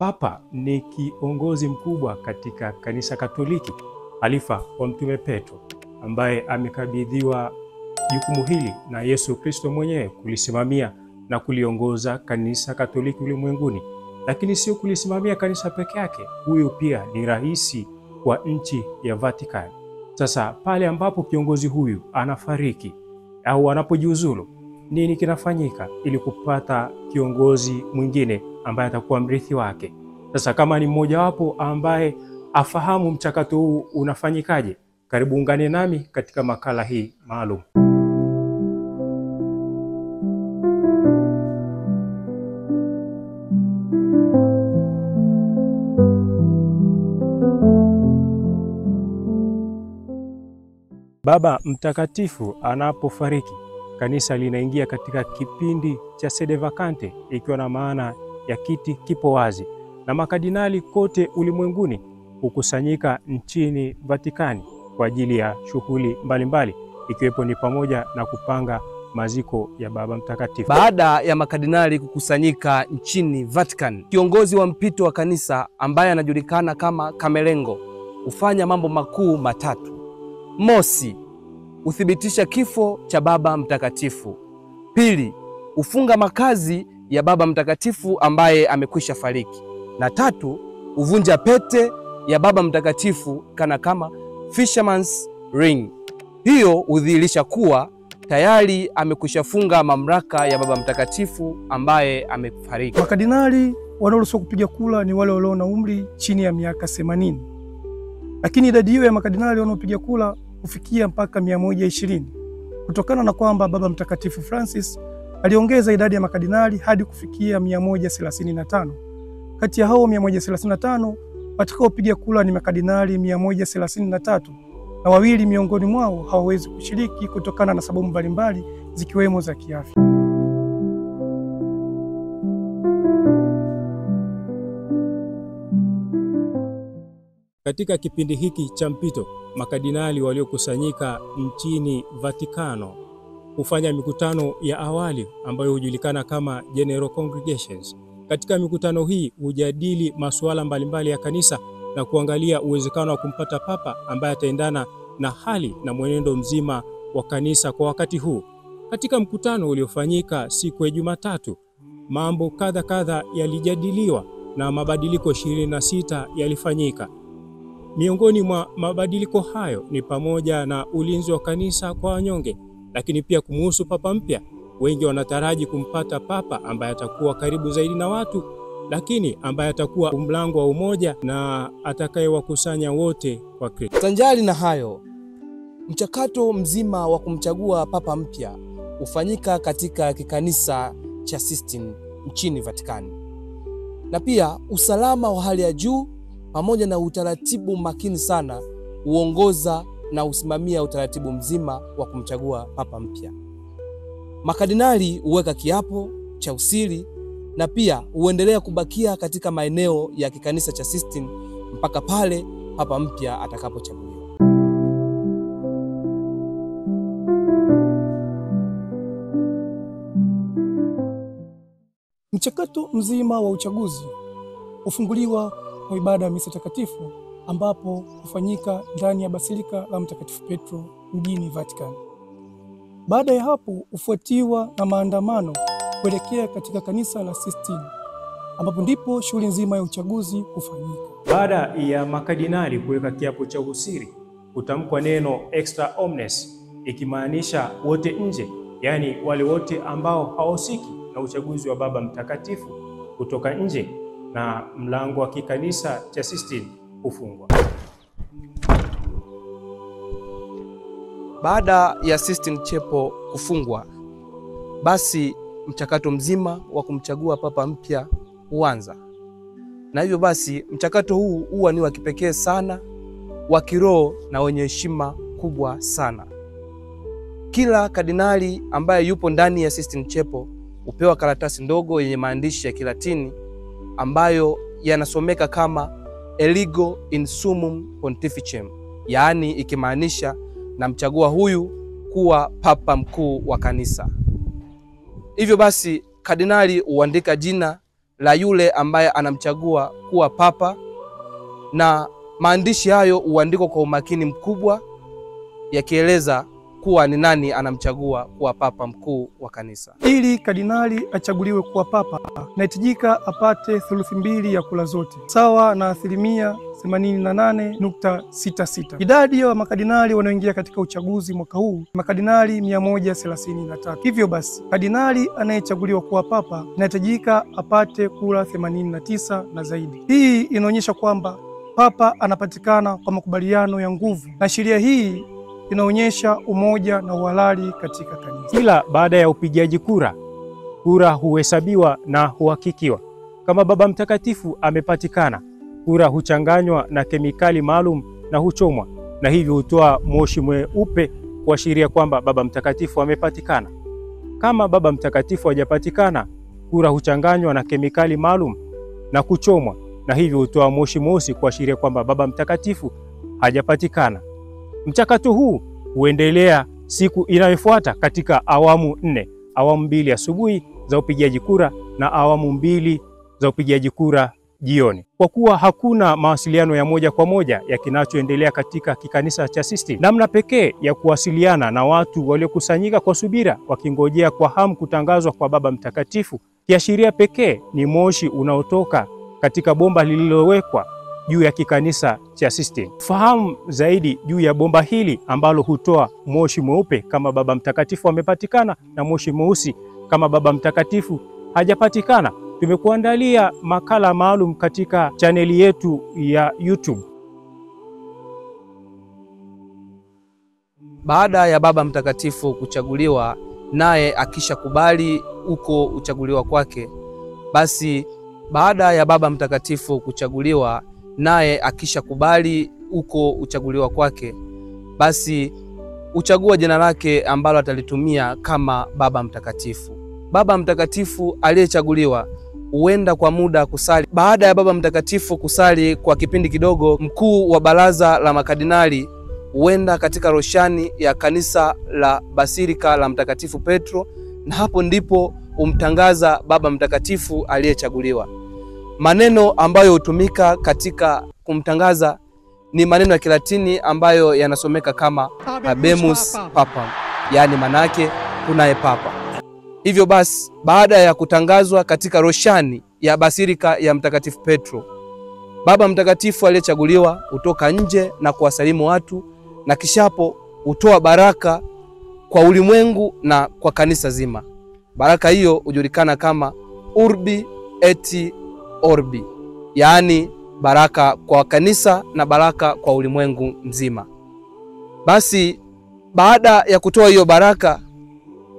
Papa ni kiongozi mkubwa katika kanisa Katoliki, halifa wa Mtume Petro, ambaye amekabidhiwa jukumu hili na Yesu Kristo mwenyewe kulisimamia na kuliongoza kanisa Katoliki ulimwenguni. Lakini sio kulisimamia kanisa peke yake, huyu pia ni rais wa nchi ya Vatican. Sasa pale ambapo kiongozi huyu anafariki au anapojiuzulu, nini kinafanyika ili kupata kiongozi mwingine ambaye atakuwa mrithi wake? Sasa kama ni mmoja wapo ambaye afahamu mchakato huu unafanyikaje, karibu ungane nami katika makala hii maalum. Baba Mtakatifu anapofariki, kanisa linaingia katika kipindi cha sede vacante, ikiwa na maana ya kiti kipo wazi, na makardinali kote ulimwenguni hukusanyika nchini Vatikani kwa ajili ya shughuli mbalimbali, ikiwepo ni pamoja na kupanga maziko ya Baba Mtakatifu. Baada ya makardinali kukusanyika nchini Vatican, kiongozi wa mpito wa kanisa ambaye anajulikana kama Camerlengo hufanya mambo makuu matatu. Mosi, uthibitisha kifo cha Baba Mtakatifu. Pili, ufunga makazi ya Baba Mtakatifu ambaye amekwisha fariki. Na tatu, uvunja pete ya Baba Mtakatifu kana kama fisherman's ring. Hiyo hudhihirisha kuwa tayari amekwisha funga mamlaka ya Baba Mtakatifu ambaye amefariki. Makardinali wanaoruhusiwa kupiga kura ni wale walio na umri chini ya miaka 80. Lakini idadi hiyo ya makardinali wanaopiga kura kufikia mpaka 120 kutokana na kwamba Baba Mtakatifu Francis aliongeza idadi ya makardinali hadi kufikia 135. Kati ya hao 135 watakaopiga kura ni makardinali 133, na wawili miongoni mwao hawawezi kushiriki kutokana na sababu mbalimbali zikiwemo za kiafya. Katika kipindi hiki cha mpito, makardinali waliokusanyika nchini Vatikano hufanya mikutano ya awali ambayo hujulikana kama General Congregations. Katika mikutano hii hujadili masuala mbalimbali ya kanisa na kuangalia uwezekano wa kumpata papa ambaye ataendana na hali na mwenendo mzima wa kanisa kwa wakati huu. Katika mkutano uliofanyika siku ya Jumatatu, mambo kadha yalijadiliwa na mabadiliko 26 yalifanyika. Miongoni mwa mabadiliko hayo ni pamoja na ulinzi wa kanisa kwa wanyonge, lakini pia kumuhusu papa mpya. Wengi wanataraji kumpata papa ambaye atakuwa karibu zaidi na watu, lakini ambaye atakuwa mlango wa umoja na atakayewakusanya wote kwa Kristo. Sanjari na hayo, mchakato mzima wa kumchagua papa mpya hufanyika katika kikanisa cha Sistine nchini Vatikani, na pia usalama wa hali ya juu pamoja na utaratibu makini sana huongoza na usimamia utaratibu mzima wa kumchagua papa mpya. Makardinali huweka kiapo cha usiri na pia huendelea kubakia katika maeneo ya kikanisa cha Sistine mpaka pale papa mpya atakapochaguliwa. Mchakato mzima wa uchaguzi hufunguliwa kwa ibada ya misa takatifu ambapo hufanyika ndani ya Basilika la Mtakatifu Petro mjini Vatican. Baada ya hapo hufuatiwa na maandamano kuelekea katika kanisa la Sistine ambapo ndipo shughuli nzima ya uchaguzi hufanyika. Baada ya makardinali kuweka kiapo cha usiri, hutamkwa neno extra omnes, ikimaanisha wote nje, yaani wale wote ambao hawahusiki na uchaguzi wa Baba Mtakatifu kutoka nje, na mlango wa kikanisa cha Sistine hufungwa. Baada ya Sistine Chapel kufungwa, basi mchakato mzima wa kumchagua papa mpya huanza. Na hivyo basi mchakato huu huwa ni wa kipekee sana, wa kiroho na wenye heshima kubwa sana. Kila kardinali ambaye yupo ndani ya Sistine Chapel hupewa karatasi ndogo yenye maandishi ya Kilatini ambayo yanasomeka kama Eligo in Summum Pontificem, yaani ikimaanisha namchagua huyu kuwa papa mkuu wa kanisa. Hivyo basi kardinali huandika jina la yule ambaye anamchagua kuwa papa, na maandishi hayo huandikwa kwa umakini mkubwa yakieleza kuwa ni nani anamchagua kuwa papa mkuu wa kanisa. Ili kardinali achaguliwe kuwa papa, inahitajika apate thuluthi mbili ya kura zote, sawa na 88.66%. Idadi ya makardinali wanaoingia katika uchaguzi mwaka huu makardinali 133. Hivyo basi, kardinali anayechaguliwa kuwa papa inahitajika apate kura 89 na zaidi. Hii inaonyesha kwamba papa anapatikana kwa makubaliano ya nguvu, na sheria hii inaonyesha umoja na uhalali katika kanisa. Ila baada ya upigaji kura, kura huhesabiwa na huhakikiwa. Kama Baba Mtakatifu amepatikana, kura huchanganywa na kemikali maalum na huchomwa, na hivyo hutoa moshi mweupe kuashiria kwamba Baba Mtakatifu amepatikana. Kama Baba Mtakatifu hajapatikana, kura huchanganywa na kemikali maalum na kuchomwa, na hivyo hutoa moshi mweusi kuashiria kwamba Baba Mtakatifu hajapatikana. Mchakato huu huendelea siku inayofuata katika awamu 4, awamu 2 asubuhi za upigaji kura na awamu 2 za upigaji kura jioni. Kwa kuwa hakuna mawasiliano ya moja kwa moja ya kinachoendelea katika kikanisa cha Sistine, namna pekee ya kuwasiliana na watu waliokusanyika kwa subira wakingojea kwa hamu kutangazwa kwa Baba Mtakatifu, kiashiria pekee ni moshi unaotoka katika bomba lililowekwa juu ya kikanisa cha Sistine. Fahamu zaidi juu ya bomba hili ambalo hutoa moshi mweupe kama Baba Mtakatifu amepatikana na moshi mweusi kama Baba Mtakatifu hajapatikana. Tumekuandalia makala maalum katika chaneli yetu ya YouTube. Baada ya Baba Mtakatifu kuchaguliwa, naye akishakubali uko uchaguliwa kwake, basi baada ya Baba Mtakatifu kuchaguliwa naye akishakubali uko uchaguliwa kwake, basi uchagua jina lake ambalo atalitumia kama Baba Mtakatifu. Baba Mtakatifu aliyechaguliwa huenda kwa muda kusali. Baada ya Baba Mtakatifu kusali kwa kipindi kidogo, mkuu wa baraza la makardinali huenda katika roshani ya kanisa la Basilika la Mtakatifu Petro, na hapo ndipo umtangaza Baba Mtakatifu aliyechaguliwa. Maneno ambayo hutumika katika kumtangaza ni maneno ya Kilatini ambayo yanasomeka kama Habemus Papam, yaani manake tunaye papa. Hivyo basi, baada ya kutangazwa katika roshani ya Basilika ya Mtakatifu Petro, Baba Mtakatifu aliyechaguliwa hutoka nje na kuwasalimu watu, na kishapo hutoa baraka kwa ulimwengu na kwa kanisa zima. Baraka hiyo hujulikana kama Urbi et Orbi, yaani baraka kwa kanisa na baraka kwa ulimwengu mzima. Basi baada ya kutoa hiyo baraka,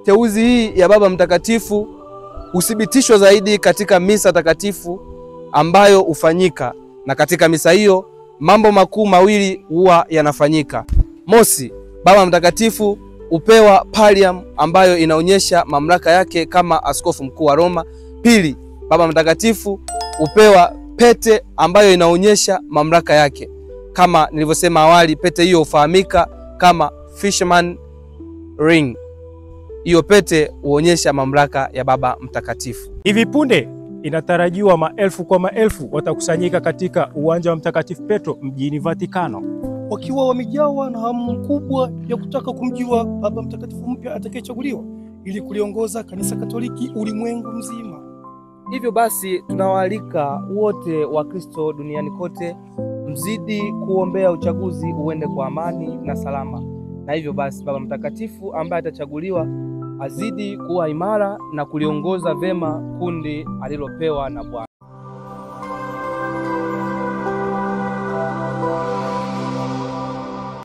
teuzi hii ya Baba Mtakatifu huthibitishwa zaidi katika misa takatifu ambayo hufanyika, na katika misa hiyo mambo makuu mawili huwa yanafanyika. Mosi, Baba Mtakatifu hupewa pallium ambayo inaonyesha mamlaka yake kama askofu mkuu wa Roma. Pili, Baba Mtakatifu hupewa pete ambayo inaonyesha mamlaka yake. Kama nilivyosema awali, pete hiyo hufahamika kama Fisherman Ring. Hiyo pete huonyesha mamlaka ya Baba Mtakatifu. Hivi punde inatarajiwa maelfu kwa maelfu watakusanyika katika uwanja wa Mtakatifu Petro mjini Vatikano, wakiwa wamejawa na hamu kubwa ya kutaka kumjua Baba Mtakatifu mpya atakayechaguliwa ili kuliongoza kanisa Katoliki ulimwengu mzima. Hivyo basi, tunawaalika wote wa Kristo duniani kote mzidi kuombea uchaguzi uende kwa amani na salama. Na hivyo basi, Baba Mtakatifu ambaye atachaguliwa azidi kuwa imara na kuliongoza vema kundi alilopewa na Bwana.